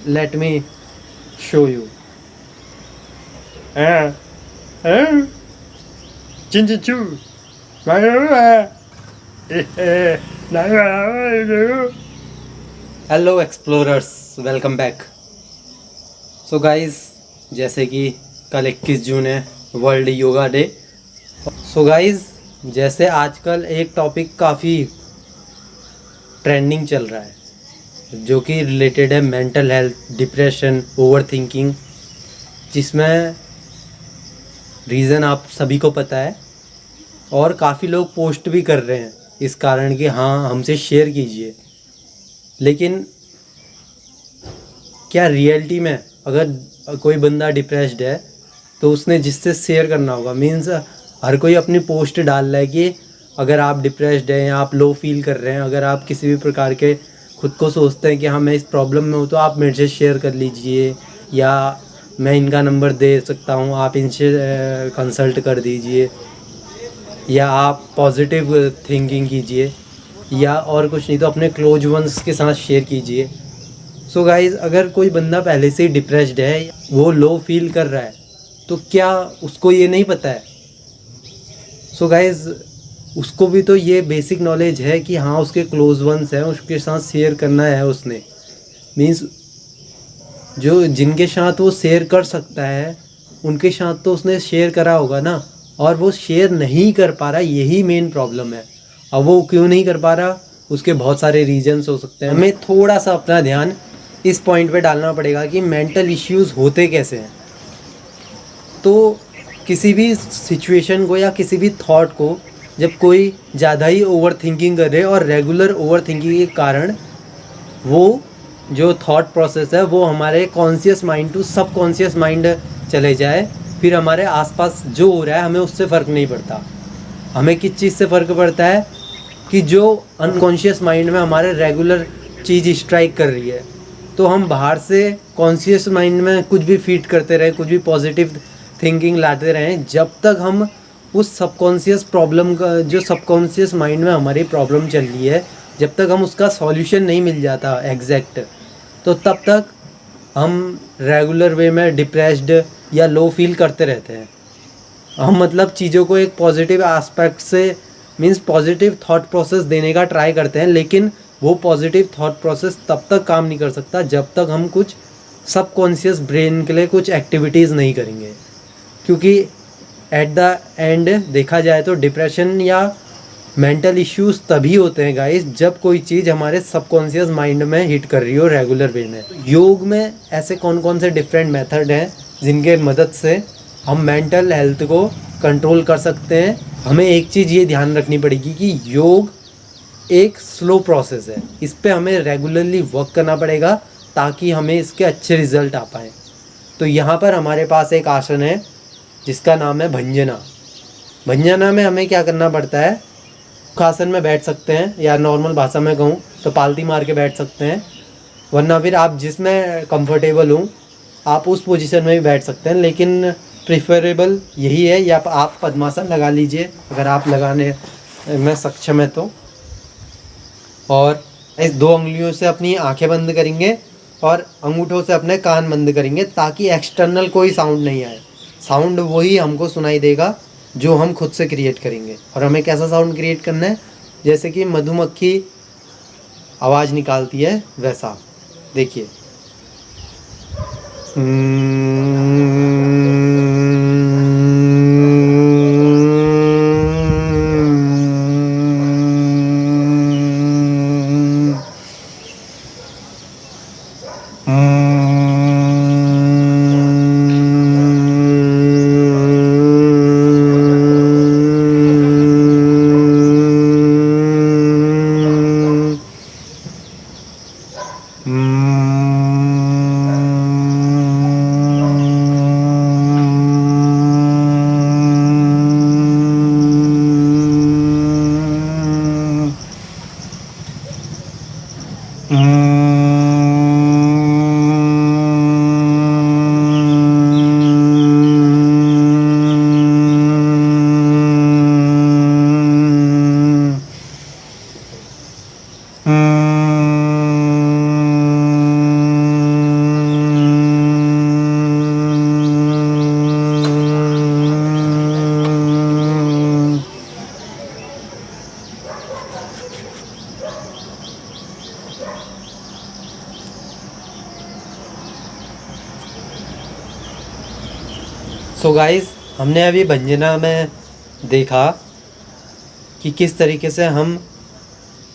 let me show you. Ah, ah, chin chin choo. Hello explorers, welcome back. So guys, जैसे कि कल 21 जून है, world yoga day. So guys, जैसे आजकल एक टॉपिक काफ़ी ट्रेंडिंग चल रहा है जो कि रिलेटेड है mental health, depression, over thinking, जिसमें रीज़न आप सभी को पता है और काफ़ी लोग पोस्ट भी कर रहे हैं इस कारण कि हाँ, हमसे शेयर कीजिए। लेकिन क्या रियलिटी में अगर कोई बंदा डिप्रेस्ड है तो उसने जिससे शेयर करना होगा, मीन्स हर कोई अपनी पोस्ट डाल रहा है कि अगर आप डिप्रेस्ड हैं या आप लो फील कर रहे हैं, अगर आप किसी भी प्रकार के खुद को सोचते हैं कि हाँ मैं इस प्रॉब्लम में हूँ, तो आप मेरे से शेयर कर लीजिए, या मैं इनका नंबर दे सकता हूँ, आप इनसे कंसल्ट कर दीजिए, या आप पॉजिटिव थिंकिंग कीजिए, या और कुछ नहीं तो अपने क्लोज वंस के साथ शेयर कीजिए। सो गाइज़, अगर कोई बंदा पहले से ही डिप्रेस्ड है, वो लो फील कर रहा है, तो क्या उसको ये नहीं पता है? सो गाइज़, उसको भी तो ये बेसिक नॉलेज है कि हाँ, उसके क्लोज वंस हैं, उसके साथ शेयर करना है उसने। मीन्स जो जिनके साथ वो शेयर कर सकता है उनके साथ तो उसने शेयर करा होगा ना, और वो शेयर नहीं कर पा रहा, यही मेन प्रॉब्लम है। अब वो क्यों नहीं कर पा रहा, उसके बहुत सारे रीजंस हो सकते हैं। हमें थोड़ा सा अपना ध्यान इस पॉइंट पे डालना पड़ेगा कि मेंटल इश्यूज़ होते कैसे हैं। तो किसी भी सिचुएशन को या किसी भी थॉट को जब कोई ज़्यादा ही ओवर थिंकिंग करे और रेगुलर ओवर थिंकिंग के कारण वो जो थॉट प्रोसेस है वो हमारे कॉन्शियस माइंड टू सब कॉन्शियस माइंड चले जाए, फिर हमारे आसपास जो हो रहा है हमें उससे फ़र्क नहीं पड़ता। हमें किस चीज़ से फ़र्क पड़ता है कि जो अनकॉन्शियस माइंड में हमारे रेगुलर चीज़ स्ट्राइक कर रही है, तो हम बाहर से कॉन्शियस माइंड में कुछ भी फीड करते रहें, कुछ भी पॉजिटिव थिंकिंग लाते रहें, जब तक हम उस सबकॉन्शियस प्रॉब्लम का, जो सबकॉन्शियस माइंड में हमारी प्रॉब्लम चल रही है, जब तक हम उसका सॉल्यूशन नहीं मिल जाता एग्जैक्ट, तो तब तक हम रेगुलर वे में डिप्रेस्ड या लो फील करते रहते हैं। हम मतलब चीज़ों को एक पॉजिटिव एस्पेक्ट से, मीन्स पॉजिटिव थॉट प्रोसेस देने का ट्राई करते हैं, लेकिन वो पॉजिटिव थॉट प्रोसेस तब तक काम नहीं कर सकता जब तक हम कुछ सबकॉन्शियस ब्रेन के लिए कुछ एक्टिविटीज़ नहीं करेंगे। क्योंकि एट द एंड देखा जाए तो डिप्रेशन या मेंटल इश्यूज़ तभी होते हैं गाइस, जब कोई चीज़ हमारे सबकॉन्शियस माइंड में हिट कर रही हो रेगुलर वे में। योग में ऐसे कौन कौन से डिफरेंट मेथड हैं जिनके मदद से हम मेंटल हेल्थ को कंट्रोल कर सकते हैं? हमें एक चीज़ ये ध्यान रखनी पड़ेगी कि योग एक स्लो प्रोसेस है, इस पे हमें रेगुलरली वर्क करना पड़ेगा ताकि हमें इसके अच्छे रिजल्ट आ पाएँ। तो यहाँ पर हमारे पास एक आसन है जिसका नाम है भंजना। भंजना में हमें क्या करना पड़ता है, आसन में बैठ सकते हैं, या नॉर्मल भाषा में कहूँ तो पालती मार के बैठ सकते हैं, वरना फिर आप जिसमें कंफर्टेबल हो आप उस पोजीशन में भी बैठ सकते हैं, लेकिन प्रिफरेबल यही है, या आप पद्मासन लगा लीजिए अगर आप लगाने में सक्षम है तो। और इस दो उंगलियों से अपनी आंखें बंद करेंगे और अंगूठों से अपने कान बंद करेंगे ताकि एक्सटर्नल कोई साउंड नहीं आए। साउंड वही हमको सुनाई देगा जो हम खुद से क्रिएट करेंगे। और हमें कैसा साउंड क्रिएट करना है, जैसे कि मधुमक्खी आवाज़ निकालती है वैसा। देखिए, सो गाइस, हमने अभी भंजना में देखा कि किस तरीके से हम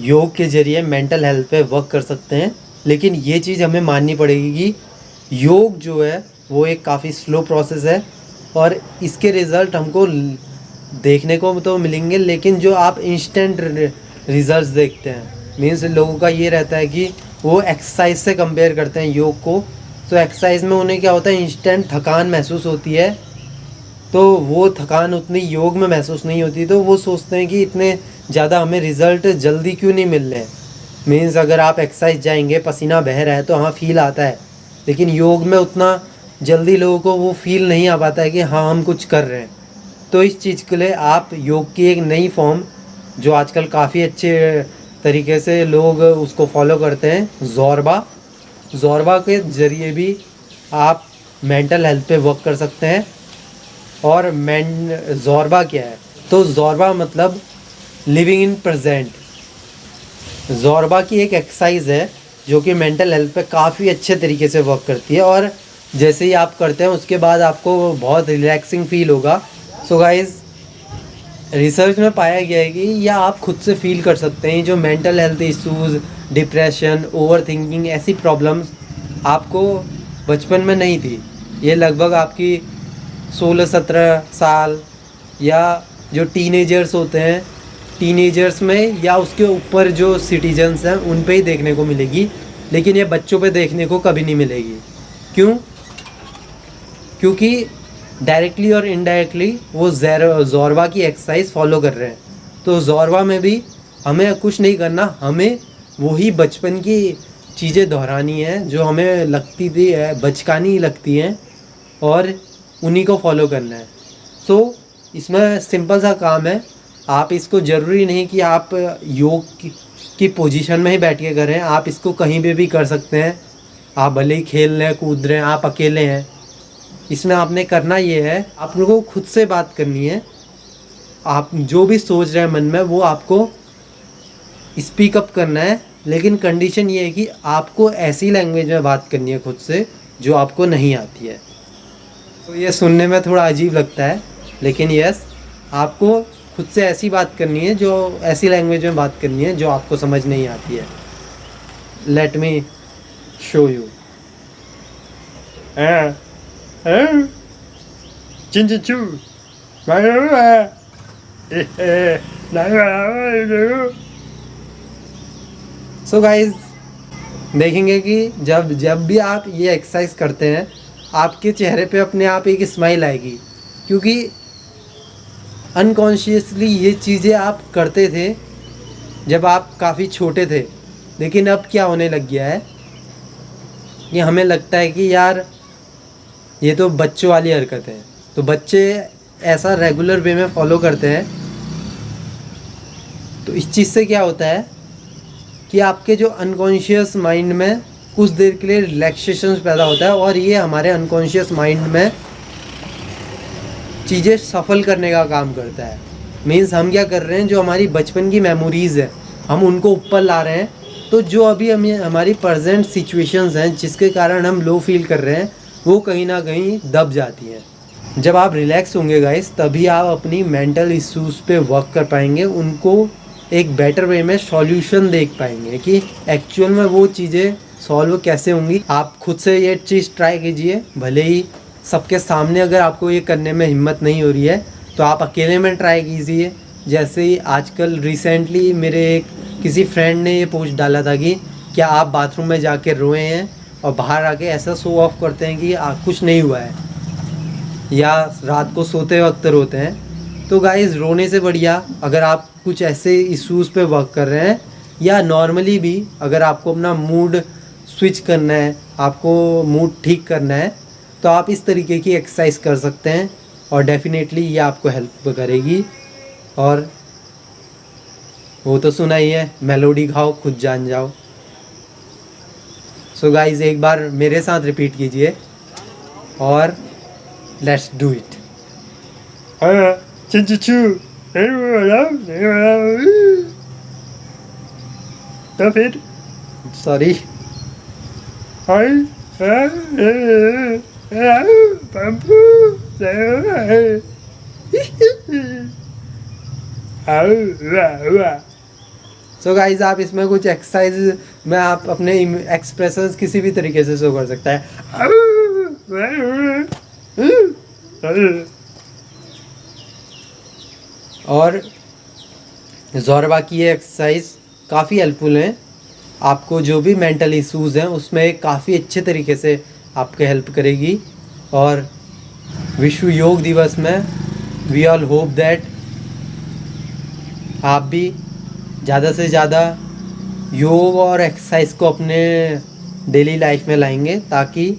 योग के ज़रिए मेंटल हेल्थ पे वर्क कर सकते हैं। लेकिन ये चीज़ हमें माननी पड़ेगी कि योग जो है वो एक काफ़ी स्लो प्रोसेस है और इसके रिज़ल्ट हमको देखने को तो मिलेंगे, लेकिन जो आप इंस्टेंट रिज़ल्ट्स देखते हैं, मीन्स लोगों का ये रहता है कि वो एक्सरसाइज से कंपेयर करते हैं योग को। तो एक्सरसाइज में उन्हें क्या होता है, इंस्टेंट थकान महसूस होती है, तो वो थकान उतनी योग में महसूस नहीं होती। तो वो सोचते हैं कि इतने ज़्यादा हमें रिज़ल्ट जल्दी क्यों नहीं मिल रहे हैं। मीन्स अगर आप एक्सरसाइज जाएंगे, पसीना बह रहा है तो हाँ फील आता है, लेकिन योग में उतना जल्दी लोगों को वो फील नहीं आ पाता है कि हाँ हम कुछ कर रहे हैं। तो इस चीज़ के लिए आप योग की एक नई फॉर्म जो आजकल काफ़ी अच्छे तरीके से लोग उसको फॉलो करते हैं, ज़ोरबा के ज़रिए भी आप मेंटल हेल्थ पे वर्क कर सकते हैं। और ज़ोरबा क्या है? तो ज़ोरबा मतलब लिविंग इन प्रेजेंट। ज़ोरबा की एक एक्सरसाइज है जो कि मेंटल हेल्थ पे काफ़ी अच्छे तरीके से वर्क करती है, और जैसे ही आप करते हैं उसके बाद आपको बहुत रिलैक्सिंग फील होगा। सो गाइज़, रिसर्च में पाया गया है कि या आप खुद से फील कर सकते हैं जो mental health issues, depression, over thinking, ऐसी प्रॉब्लम्स आपको बचपन में नहीं थी। ये लगभग आपकी 16-17 साल या जो टीनेजर्स होते हैं, टीनेजर्स में या उसके ऊपर जो सिटीजन्स हैं उन पे ही देखने को मिलेगी, लेकिन ये बच्चों पे देखने को कभी नहीं मिलेगी। क्यों? क्योंकि डायरेक्टली और इनडायरेक्टली वो ज़ोरबा की एक्सरसाइज फॉलो कर रहे हैं। तो ज़ोरबा में भी हमें कुछ नहीं करना, हमें वही बचपन की चीज़ें दोहरानी है जो हमें लगती थी बचकानी लगती हैं, और उन्हीं को फॉलो करना है। सो इसमें सिंपल सा काम है, आप इसको ज़रूरी नहीं कि आप योग की पोजीशन में ही बैठ के करें, आप इसको कहीं पे भी कर सकते हैं। आप भले ही खेल रहे हैं, कूद रहे हैं, आप अकेले हैं, इसमें आपने करना ये है, आप लोगों को खुद से बात करनी है। आप जो भी सोच रहे हैं मन में वो आपको स्पीक अप करना है, लेकिन कंडीशन ये है कि आपको ऐसी लैंग्वेज में बात करनी है खुद से जो आपको नहीं आती है। तो ये सुनने में थोड़ा अजीब लगता है, लेकिन यस, आपको खुद से ऐसी बात करनी है, जो ऐसी लैंग्वेज में बात करनी है जो आपको समझ नहीं आती है। Let me show you. So guys, देखेंगे कि जब भी आप ये एक्सरसाइज करते हैं आपके चेहरे पे अपने आप एक स्माइल आएगी, क्योंकि अनकॉन्शियसली ये चीज़ें आप करते थे जब आप काफ़ी छोटे थे। लेकिन अब क्या होने लग गया है कि हमें लगता है कि यार ये तो बच्चों वाली हरकत है, तो बच्चे ऐसा रेगुलर वे में फॉलो करते हैं। तो इस चीज़ से क्या होता है कि आपके जो अनकॉन्शियस माइंड में कुछ देर के लिए रिलैक्सेशन पैदा होता है, और ये हमारे अनकॉन्शियस माइंड में चीज़ें सफल करने का काम करता है। मीन्स हम क्या कर रहे हैं, जो हमारी बचपन की मेमोरीज़ है हम उनको ऊपर ला रहे हैं। तो जो अभी हमारी प्रेजेंट सिचुएशंस हैं जिसके कारण हम लो फील कर रहे हैं, वो कहीं ना कहीं दब जाती हैं। जब आप रिलैक्स होंगे गाइस, तभी आप अपनी मेंटल इश्यूज़ पे वर्क कर पाएंगे, उनको एक बेटर वे में सॉल्यूशन देख पाएंगे कि एक्चुअल में वो चीज़ें सॉल्व कैसे होंगी। आप खुद से ये चीज़ ट्राई कीजिए, भले ही सबके सामने अगर आपको ये करने में हिम्मत नहीं हो रही है तो आप अकेले में ट्राई कीजिए। जैसे ही आजकल रिसेंटली मेरे एक किसी फ्रेंड ने ये पोस्ट डाला था कि क्या आप बाथरूम में जाके रोए हैं और बाहर आके ऐसा शो ऑफ करते हैं कि कुछ नहीं हुआ है, या रात को सोते वक्त रोते हैं। तो गाइस, रोने से बढ़िया अगर आप कुछ ऐसे इश्यूज़ पे वर्क कर रहे हैं, या नॉर्मली भी अगर आपको अपना मूड स्विच करना है, आपको मूड ठीक करना है, तो आप इस तरीके की एक्सरसाइज कर सकते हैं, और डेफिनेटली ये आपको हेल्प करेगी। और वो तो सुना ही है, मेलोडी खाओ खुद जान जाओ। सो गाइस, एक बार मेरे साथ रिपीट कीजिए और लेट्स डू इट। तो फिर सॉरी, bamboo. सो गाइज आप इसमें कुछ एक्सरसाइज में आप अपने एक्सप्रेशंस किसी भी तरीके से शो कर सकता है। और ज़ोरबा की ये एक्सरसाइज काफ़ी हेल्पफुल हैं, आपको जो भी मेंटल इश्यूज़ हैं उसमें काफ़ी अच्छे तरीके से आपके हेल्प करेगी। और विश्व योग दिवस में वी ऑल होप दैट आप भी ज़्यादा से ज़्यादा योग और एक्सरसाइज को अपने डेली लाइफ में लाएंगे, ताकि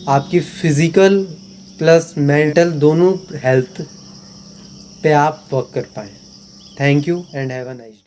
आपकी फिज़िकल प्लस मेंटल दोनों हेल्थ पे आप वर्क कर पाएँ। Thank you and have a nice day.